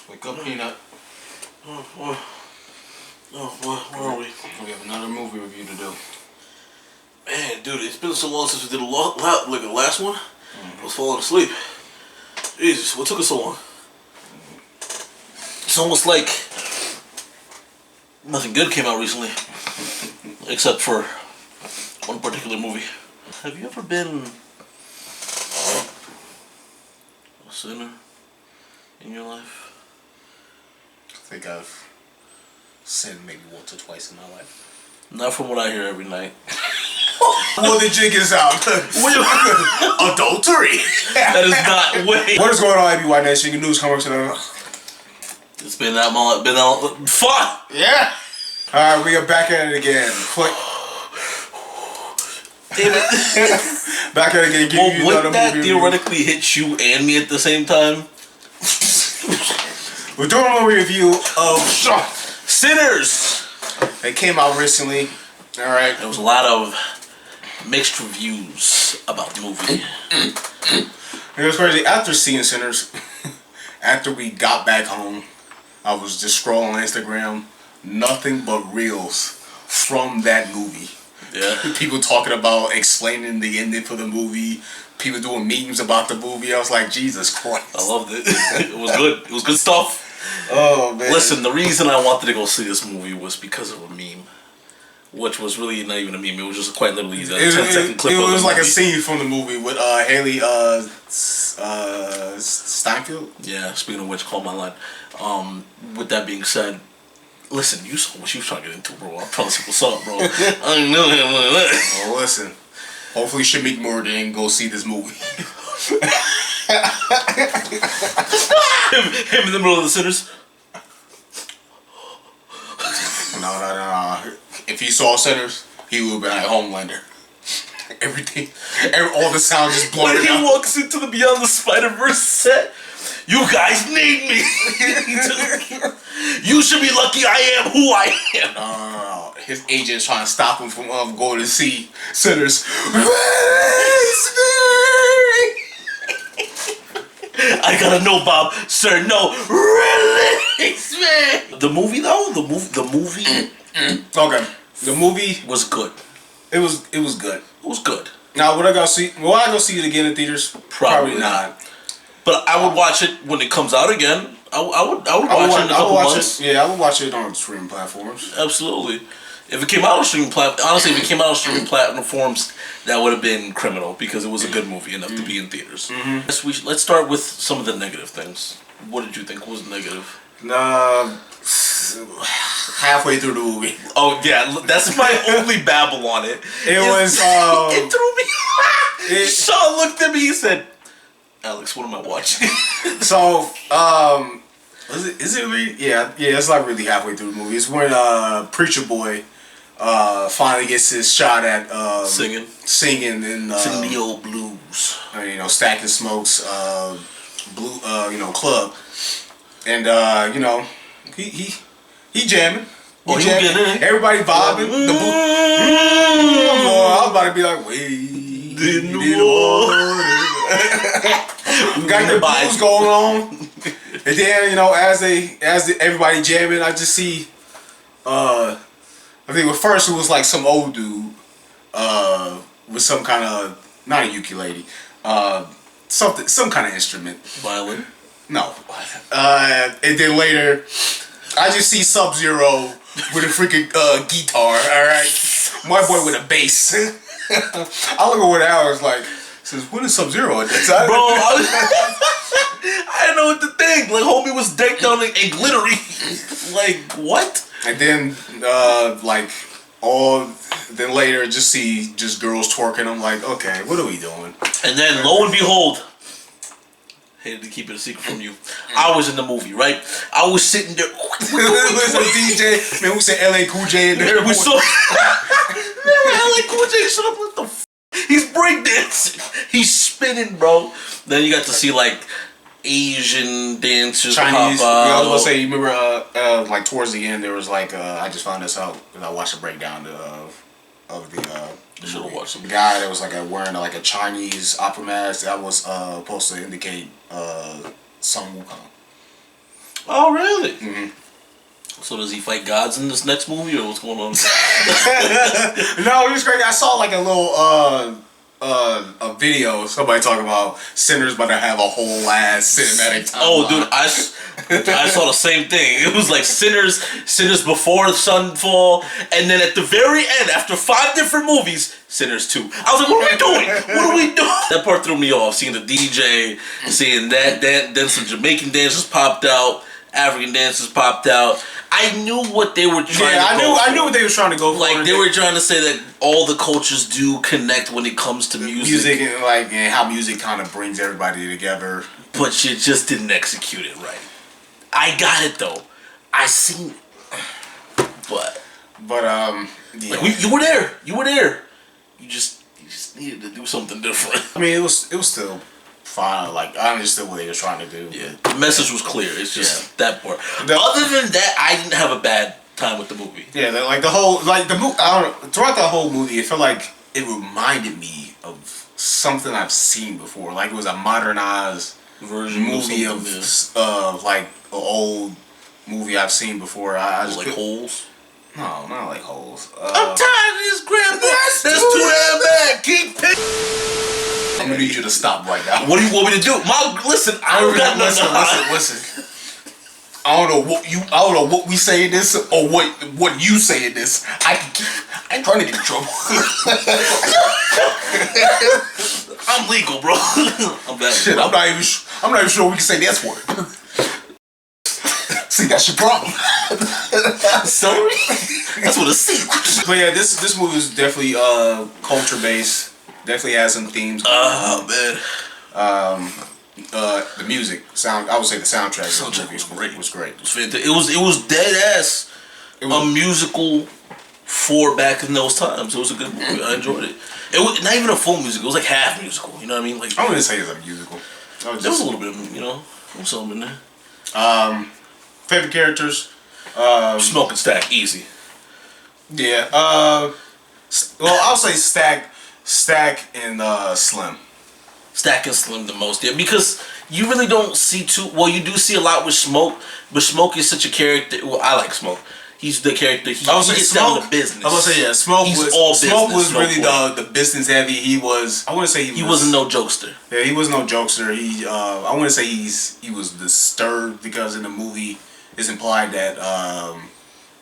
Wake up, Peanut. Where are we? We have another movie review to do. Man, dude, it's been so long since we did the last one. I was falling asleep. Jesus, what took us so long? It's almost like nothing good came out recently, except for one particular movie. Have you ever been a sinner in your life? I think I've sinned maybe once or twice in my life. Not from what I hear every night. Well, the jig is out. Adultery. That is not way. What is going on, ABY Nation? News commercial. It's been that long. Been that long. Fuck. Yeah. All right, we are back at it again. Damn it. Back at it again. Well, wouldn't that theoretically hit you and me at the same time? We're doing a movie review of Sinners. It came out recently. All right. There was a lot of mixed reviews about the movie. It was crazy. After seeing Sinners, after we got back home, I was just scrolling Instagram. Nothing but reels from that movie. Yeah. People talking about explaining the ending for the movie. People doing memes about the movie. I was like, Jesus Christ. I loved it. It was good. It was good stuff. Oh, man. Listen, the reason I wanted to go see this movie was because of a meme. Which was really not even a meme. It was just quite literally a 10-second clip. It was like movie. a scene from the movie with Haley Steinfeld. Yeah, speaking of which, call my line. With that being said, listen, you saw what she was trying to get into, bro. I'm trying to see what's up, bro. I know him like that. Oh, listen. Hopefully Shamik Murder go see this movie. him in the middle of the Sinners. No. If he saw Sinners, he would have been at Homelander. Everything, all the sounds just blurred When he out. walks into the Beyond the Spider-Verse set, you guys need me. You should be lucky I am who I am. No. His agent's trying to stop him from going to see Sinners. I gotta know, Bob. Sir, no. Release me. The movie, though, the movie Okay. The movie was good. It was good. It was good. Now, would I go see? Will I go see it again in theaters? Probably not. But I would watch it when it comes out again. I would watch it in a couple months. Yeah, I would watch it on streaming platforms. Absolutely. If it came out on streaming honestly, if it came out on streaming platforms, that would have been criminal because it was a good movie enough to be in theaters. Let's start with some of the negative things. What did you think was negative? Halfway through the movie. Oh yeah, that's my only babble on it. It was. It threw me. Sean looked at me. He said, "Alex, what am I watching?" So, is it really? Yeah, it's like really halfway through the movie. It's when Preacher Boy finally gets his shot at singing and singing the old blues. Stacking Smokes blue club, and he jamming. He jamming. Everybody vibing. The blue. I was about to be like, wait. In the water. Got the blues going on, and then as everybody jamming, I just see. I think at first it was like some old dude with some kind of not a ukulele, some kind of instrument. Violin. No. And then later, I just see Sub-Zero with a freaking guitar. All right, my boy with a bass. I look over there. I was like, "Says when is Sub-Zero at that time?" Bro, I didn't know what to think. Like, homie was decked out and glittery. Like, what? And then, then later, just girls twerking. I'm like, okay, what are we doing? And then, lo and behold, hated to keep it a secret from you. I was in the movie, right? I was sitting there. Listen, DJ, man, we said LA Cool J in there. We saw. Man, LA Cool J shut up. What the f? He's breakdancing. He's spinning, bro. Then you got to see like Asian dancers, Chinese. pop out. I was gonna say, you remember, like towards the end, there was like, I just found this out because I watched a breakdown of the guy that was like wearing like a Chinese opera mask that was supposed to indicate Sun Wukong. Oh, really? Mm-hmm. So does he fight gods in this next movie, or what's going on? No, it was great. I saw like a little a video. Somebody talking about sinners about to have a whole ass cinematic time. Oh, dude, I saw the same thing. It was like sinners before Sunfall, and then at the very end, after 5 different movies, Sinners 2. I was like, what are we doing? What are we doing? That part threw me off. Seeing the DJ, seeing that, then some Jamaican dancers popped out, African dancers popped out. I knew what they were trying to go for. I knew what they were trying to go for. Like, they were trying to say that all the cultures do connect when it comes to music. And how music kind of brings everybody together. But you just didn't execute it right. I got it, though. I seen it. But yeah. Like, you were there. You were there. You just needed to do something different. I mean, it was still fine. Like, I understood what they were trying to do. Yeah, the message was clear. It's just that part. Other than that, I didn't have a bad time with the movie. Yeah, like the whole, like the movie. I don't know. Throughout the whole movie, it felt like it reminded me of something I've seen before. Like it was a modernized Version movie of like an old movie I've seen before. I just like Holes. No, not like Holes. I'm tired of this, Grandpa. That's too damn bad. Keep picking. I'm gonna need you to stop right now. What do you want me to do? Listen, I don't got nothing. Listen. I don't know what we say in this or what you say in this. I ain't trying to get in trouble. I'm legal, bro. I'm bad. Shit, I'm not even sure we can say the S word. See, that's your problem. Sorry. That's what it seems. But yeah, this movie is definitely culture based. Definitely has some themes. Oh man. The music, sound. I would say the soundtrack. Was great. It was great. It was dead ass. A musical for back in those times. It was a good movie. I enjoyed it. It was not even a full musical. It was like half musical. You know what I mean? Like I wouldn't say it's a musical. There was a little bit of, there was something in there. Favorite characters. Smoke and Stack, easy. Yeah. Well, I'll say Stack and Slim. Stack and Slim the most, yeah, because you really don't see well, you do see a lot with Smoke, but Smoke is such a character. Well, I like Smoke. He's the character. He gets down to business. I was gonna say, yeah, Smoke was really the business heavy. He was. I wouldn't say he wasn't no jokester. Yeah, he was no jokester. I wouldn't say he was disturbed because in the movie it's implied that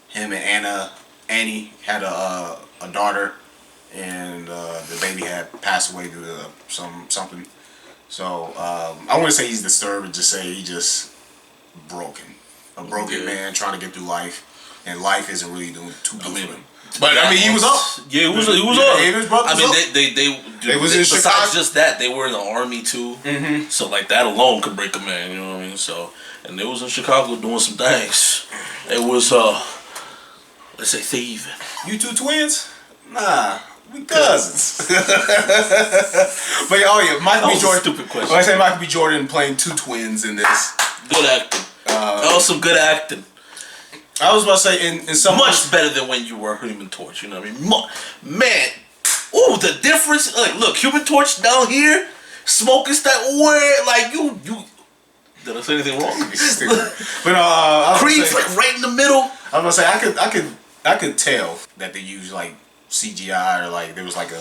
him and Annie had a daughter, and the baby had passed away due to something. So I wouldn't say he's disturbed, but just say he just broken. A broken man trying to get through life, and life isn't really doing too good for him. But I mean, he was up. Yeah, he was up. His brothers they was in Chicago. Besides just that, they were in the army too. Mm-hmm. So like that alone could break a man. You know what I mean? So and they was in Chicago doing some things. It was let's say thieving. You two twins? Nah. We cousins. But Michael B. Jordan. Stupid question. Well, I say Michael B. Jordan playing two twins in this. Good acting. That was some good acting. I was about to say in some much better than when you were Human Torch. You know what I mean? Man, ooh, the difference. Like, look, Human Torch down here, smoking that where like you. Did I say anything wrong? But Creed's like right in the middle. I was gonna say I could tell that they use like CGI or like there was like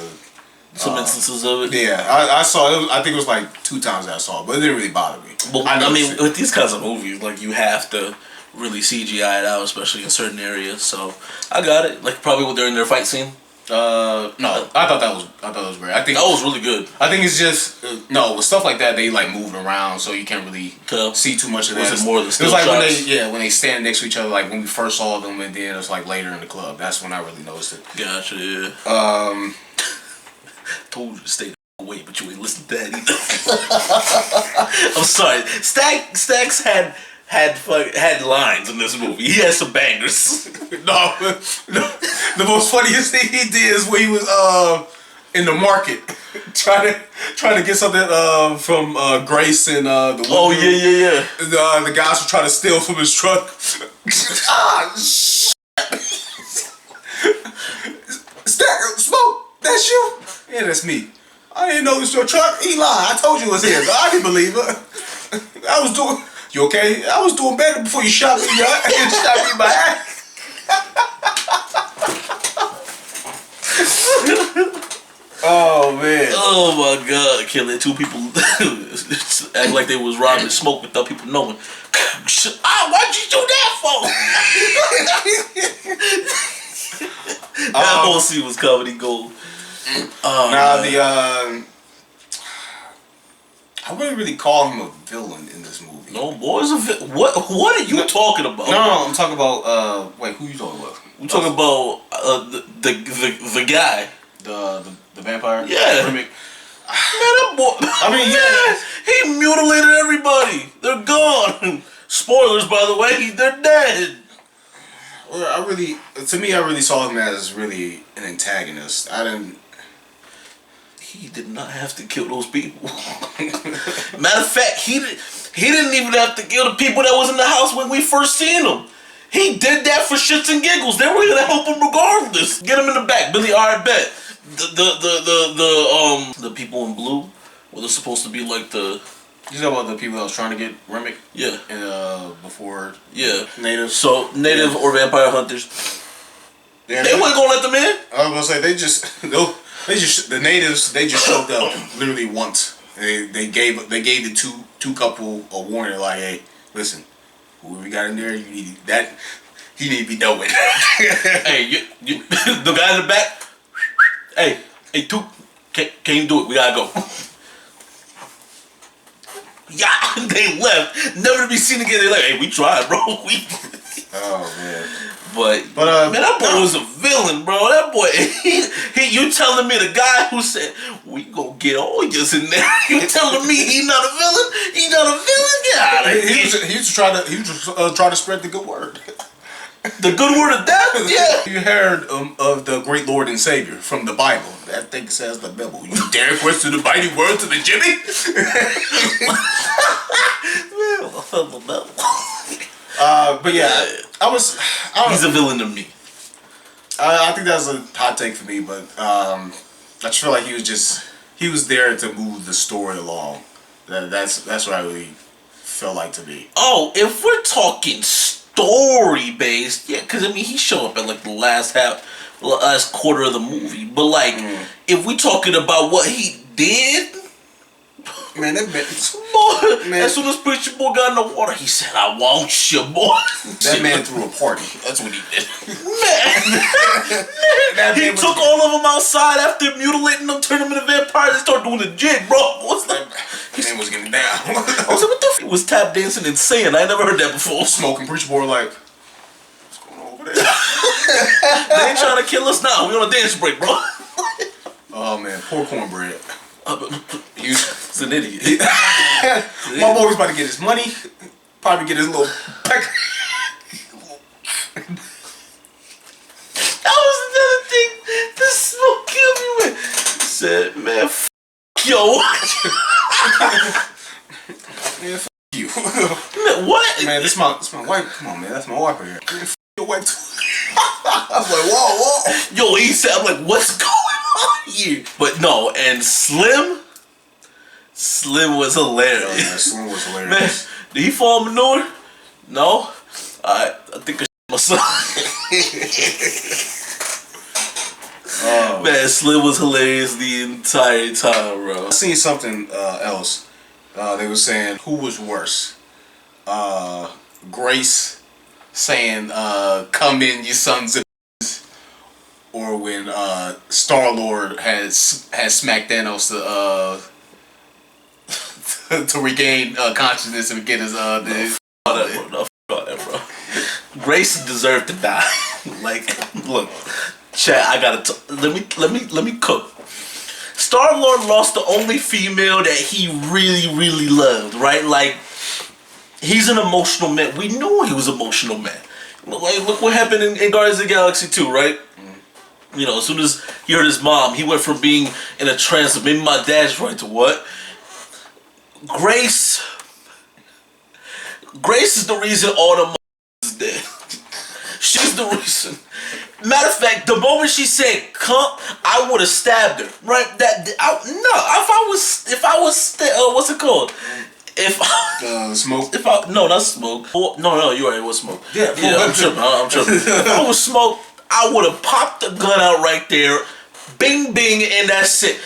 some instances of it. Yeah, I saw it. I think it was like 2 times that I saw it, but it didn't really bother me. Well, I mean, with these kinds of movies, like you have to really CGI it out, especially in certain areas. So I got it. Like probably during their fight scene. No, I thought that was great. I think that was really good. I think it's just with stuff like that they like moving around, so you can't really see too much of that. Was it more of the still It was like shots? when they stand next to each other, like when we first saw them, and then it's like later in the club. That's when I really noticed it. Gotcha. Yeah. Told you to stay away, but you ain't listen to that either. I'm sorry. Stacks had lines in this movie. He had some bangers. No, the most funniest thing he did is when he was in the market trying to get something from Grace and the oh yeah. The guys were trying to steal from his truck. Stack, Smoke, that's you? Yeah, that's me. I didn't know it was your truck. He lied. I told you it was his. I didn't believe it. I was You okay? I was doing better before you shot me, y'all. You shot me in my ass. Oh man. Oh my god, killing two people act like they was robbing smoke without people knowing. Why'd you do that for? That whole scene was comedy gold. I wouldn't really call him a villain in this movie. No, boys, what are you talking about? No, I'm talking about wait, who you talking about? I'm talking about the guy. The vampire? Yeah. Man, that boy. I mean, yeah. He mutilated everybody. They're gone. Spoilers, by the way. They're dead. Well, I really saw him as really an antagonist. He did not have to kill those people. Matter of fact, he didn't even have to kill the people that was in the house when we first seen him. He did that for shits and giggles. They were gonna help him regardless. Get him in the back, Billy. All right, bet. The people in blue were they supposed to be like the. You talking about the people that was trying to get Remick? Yeah. Before. Yeah. Natives. So native or vampire hunters. Yeah, they wasn't gonna let them in. I was gonna say the natives. They just showed up literally once. They gave the two couple a warning like, hey, listen, whoever we got in there, you need that. He need to be dealt with. Hey, you the guy in the back. Hey, two, can you do it? We gotta go. Yeah, they left, never to be seen again. They're like, hey, we tried, bro. Oh man. But man, that boy was a villain, bro. That boy, you telling me the guy who said we gonna get all yours in there? You telling me he not a villain? He not a villain? Get out of here. He was trying to spread the good word. The good word of death? Yeah. You heard of the great Lord and Savior from the Bible. That thing says the Bible. You dare question the mighty words of the Jimmy? But yeah, he's a villain to me. I think that's a hot take for me, but I just feel like he was there to move the story along. That's what I really felt like to me. Oh, if we're talking story based, yeah, because I mean he showed up at like the last quarter of the movie, but like if we talking about what he did. Man, that man. Boy, as soon as Preacher Boy got in the water, he said, I want you, boy. That man threw a party. That's what he did. Man, he took all of them outside after mutilating them, turned them into vampires, and started doing the jig, bro. What's that? Man was getting down. I was like, what the f***? He was tap dancing and singing. I never heard that before. Smoking Preacher Boy like, what's going on over there? They ain't trying to kill us now. We on a dance break, bro. Oh, man. Poor cornbread. He's an idiot. My boy's about to get his money. Probably get his little peck. That was another thing. The smoke killed me with. He said, man, yo. Man, you. Man, what? Man, this my wife. Come on, man. That's my wife right here. Man, your wife too. I was like, whoa. Yo, he said, I'm like, what's going on here? But no, and Slim was hilarious. Oh, yeah, Slim was hilarious. Man, did he fall manure? No? I think I my son. Man, Slim was hilarious the entire time, bro. I seen something else. They were saying who was worse. Grace saying, come in, you sons of bitches, or when Star-Lord had smacked Thanos to regain consciousness and get his No, bro. Grace deserved to die. Like, look, chat. I gotta let me cook. Star-Lord lost the only female that he really loved. Right, like he's an emotional man. We knew he was an emotional man. Like, look what happened in Guardians of the Galaxy 2, right? You know, as soon as he heard his mom, he went from being in a trance of maybe my dad's right to what? Grace is the reason all the is dead. She's the reason. Matter of fact, the moment she said "come," I would have stabbed her. Right? If I was what's it called? If Smoke. If I no, not Smoke. No, you're right. It was Smoke. Yeah, I'm tripping. If I was Smoke, I would have popped the gun out right there, bing bing, and that's it.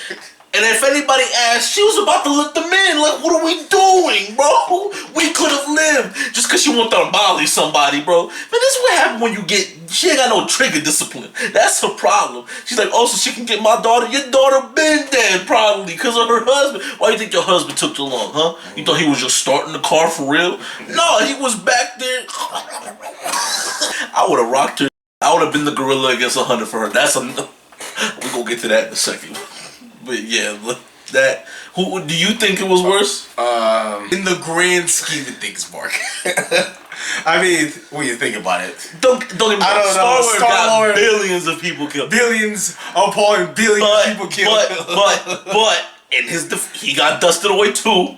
And if anybody asked, she was about to let them in. Like, what are we doing, bro? We could have lived just because she wanted to molly somebody, bro. Man, this is what happens when you get. She ain't got no trigger discipline. That's her problem. She's like, oh, so she can get my daughter. Your daughter been dead probably because of her husband. Why you think your husband took too long, huh? You thought he was just starting the car for real? No, he was back there. I would have rocked her. I would have been the gorilla against 100 for her. That's a. We gonna get to that in a second. But yeah, look, that. Who do you think it was worse? In the grand scheme of things, Mark. I mean, when you think about it, Don't get me wrong. Star Wars got billions of people killed. Billions upon billions of people killed. But in his he got dusted away too.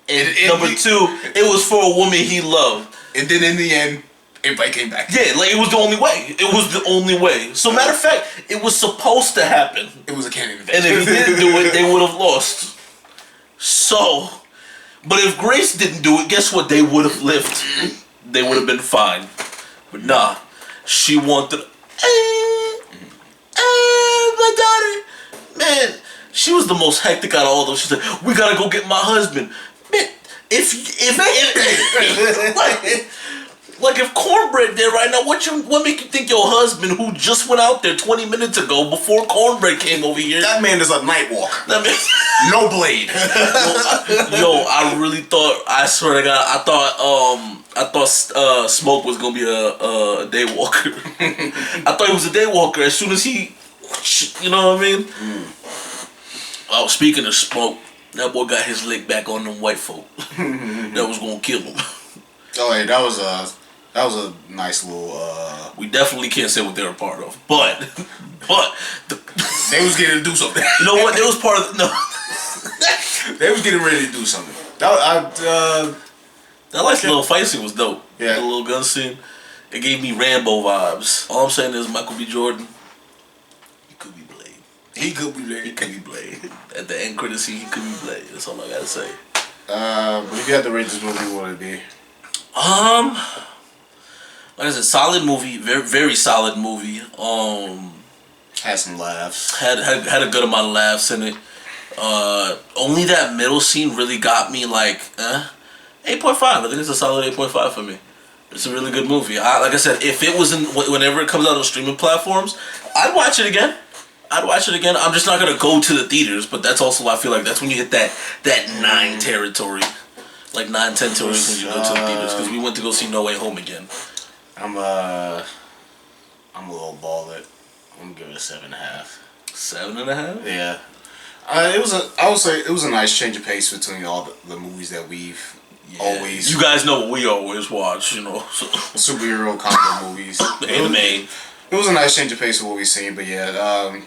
And number two, it was for a woman he loved. And then in the end, everybody came back. Yeah, like it was the only way. It was the only way. So matter of fact, it was supposed to happen. It was a canon event. And if he didn't do it, they would have lost. So, but if Grace didn't do it, guess what? They would have lived. They would have been fine. But nah, she wanted. My daughter, man, she was the most hectic out of all those. She said, "We gotta go get my husband." Man, if like if Cornbread there right now, what make you think your husband, who just went out there 20 minutes ago before Cornbread came over here? That man is a night walker. That man, no blade. yo, I really thought. I swear to God, I thought Smoke was gonna be a day walker. I thought he was a day walker as soon as he, you know what I mean? Oh, speaking of Smoke, that boy got his lick back on them white folk. That was gonna kill him. Oh, hey, that was a nice little. We definitely can't say what they were a part of, but they was getting to do something. You know what? They was part of They was getting ready to do something. That last little fight scene was dope. Yeah, the little gun scene. It gave me Rambo vibes. All I'm saying is Michael B. Jordan. He could be Blade. He could be Blade. He could be Blade. At the end credit scene, he could be Blade. That's all I gotta say. But if you had to rate this movie, what would it be? Like I said, solid movie, very very solid movie. Had some laughs. Had a good amount of laughs in it. Only that middle scene really got me like 8.5. I think it's a solid 8.5 for me. It's a really good movie. Like I said, if it was in whenever it comes out on streaming platforms, I'd watch it again. I'm just not gonna go to the theaters, but that's also I feel like that's when you hit that 9 territory. Like 9, 10 tours when you go to the theaters, because we went to go see No Way Home again. I'm a little balled. I'm gonna give it a 7.5. 7.5? Yeah. I would say it was a nice change of pace between all the movies that we've always. You guys know what we always watch, you know. So. Superhero comic movies. Anime. It was a nice change of pace of what we've seen, but yeah, I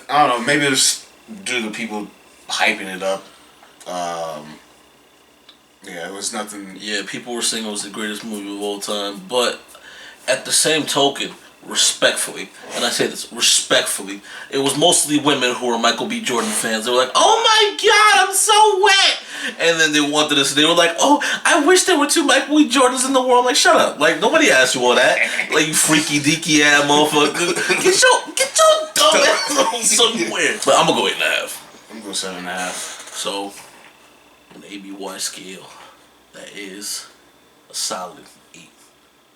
don't know. Maybe it's due to people hyping it up. Yeah, it was nothing. Yeah, people were saying it was the greatest movie of all time, but at the same token, respectfully, and I say this respectfully, it was mostly women who were Michael B. Jordan fans. They were like, "Oh my God, I'm so wet," and then they wanted us. They were like, "Oh, I wish there were 2 Michael B. Jordans in the world." I'm like, "Shut up! Like nobody asked you all that. Like you freaky deaky ass motherfucker. Get your dumb ass on somewhere." But I'm gonna go 8.5. I'm gonna go 7.5. So, on the ABY scale, that is a solid 8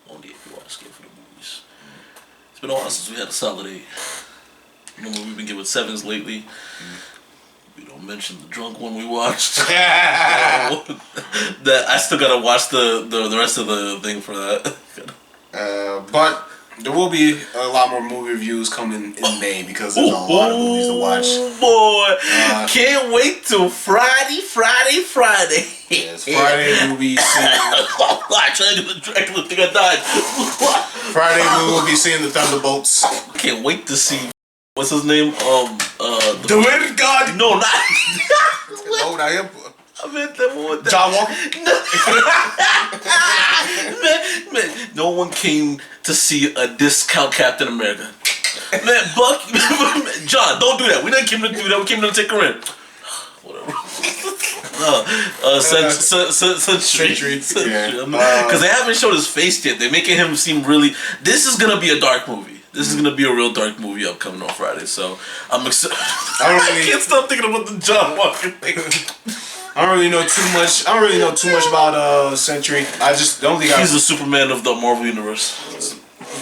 on the ABY scale for the movies. It's been a while since we had a solid 8. Remember, we've been giving 7s lately. We don't mention the drunk one we watched. That I still gotta watch the rest of the thing for that. But there will be a lot more movie reviews coming in May because there's a lot of movies to watch. Boy, can't wait till Friday. Yes, Friday we'll be seeing. Dracula think I died. Friday we will be seeing the Thunderbolts. Can't wait to see. What's his name? The Wind God. No, not. No, not him. I meant that one. John Walker. Man, no one came to see a discount Captain America. Man, Buck, John, don't do that. We didn't come to do that. We came to take her in. Whatever. Century. Yeah. Because they haven't showed his face yet. They're making him seem really. This is gonna be a dark movie. This is gonna be a real dark movie upcoming on Friday. So I'm excited. I can't stop thinking about the John Walker thing. I don't really know too much about Century. The only thing he's the Superman of the Marvel universe. He's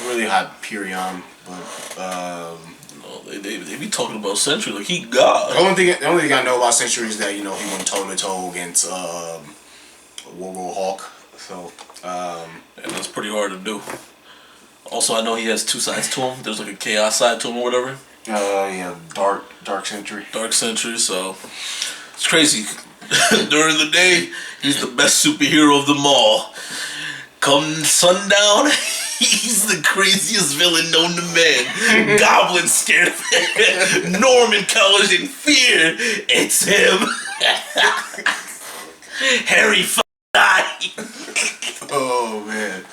really Hyperion, but they be talking about Century like he God. The only thing I know about Century is that he went toe to toe against World Hawk. So and that's pretty hard to do. Also, I know he has two sides to him. There's like a chaos side to him or whatever. Yeah, Dark Century. Dark Century. So it's crazy. During the day, he's the best superhero of them all. Come sundown, he's the craziest villain known to man. Goblin scared of him. Norman cowers in fear. It's him. Harry Oh man.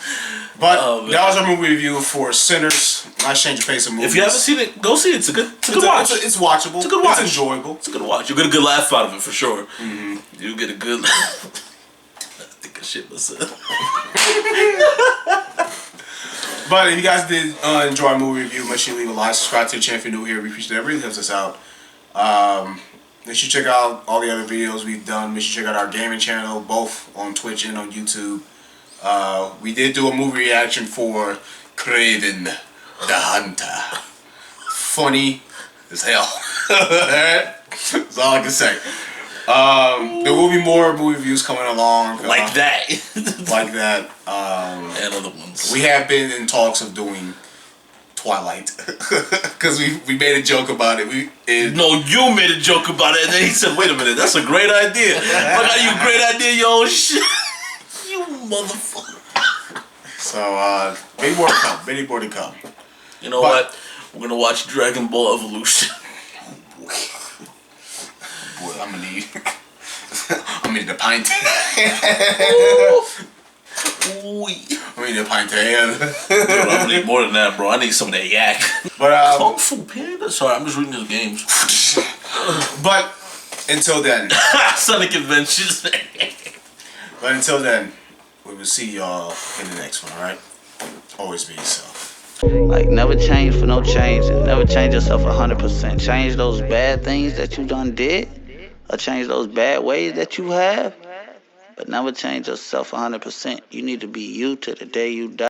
But that was our movie review for Sinners. Nice change of pace of movies. If you haven't seen it, go see it. It's a good watch. It's watchable. It's a good watch. It's enjoyable. It's a good watch. You get a good laugh out of it for sure. Mm-hmm. You get a good. I think I shit myself. But if you guys did enjoy our movie review, make sure you leave a like, subscribe to the channel if you're new here. We appreciate that. It really helps us out. Make sure you check out all the other videos we've done. Make sure you check out our gaming channel, both on Twitch and on YouTube. We did do a movie reaction for Kraven the Hunter. Funny as hell. Alright? That's all I can say. There will be more movie reviews coming along. Like that. Like that. And other ones. We have been in talks of doing Twilight. Because we made a joke about it. No, you made a joke about it, and then he said, wait a minute, that's a great idea. Look how you great idea, yo. Shit. You motherfucker. So, maybe more to come. Maybe more to come. You know what? We're going to watch Dragon Ball Evolution. Boy, I'm gonna need a pint. I need a pint of ale. Dude, I'm gonna need more than that, bro. I need some of that yak. But Kung Fu Panda. Sorry, I'm just reading his games. But until then, Sonic Adventures. But until then, we will see y'all in the next one. All right. Always be yourself. Like, never change for no change, and never change yourself 100%. Change those bad things that you done did, or change those bad ways that you have, but never change yourself 100%. You need to be you to the day you die.